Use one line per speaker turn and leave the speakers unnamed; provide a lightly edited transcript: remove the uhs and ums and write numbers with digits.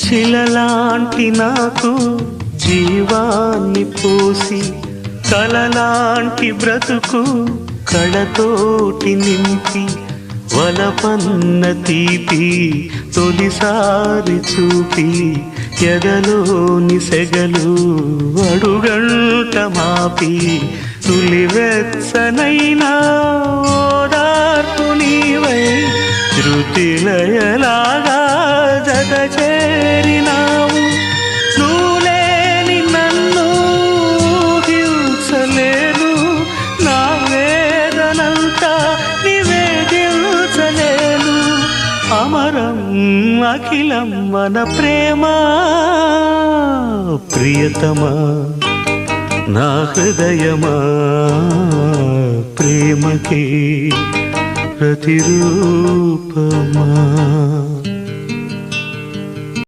శిలలాంటి నాకు జీవాన్ని పోసి కలలాంటి బ్రతుకు కళతోటి నింపి వలపన్న తీపి తొలిసారి చూపి ఎదలోని సెగలు అడుగంట మాపి తులివెచ్చనైనా ఓదార్పు నీవై శృతిలయలాగా జత చేరినావు. నువ్వులేని నన్ను హింసలేను, నా వేదనంతా నివేదించలేను. అమరం అఖిలం మన ప్రేమ ప్రియతమా నా హృదయమా ప్రేమకి ప్రతిరూపమా.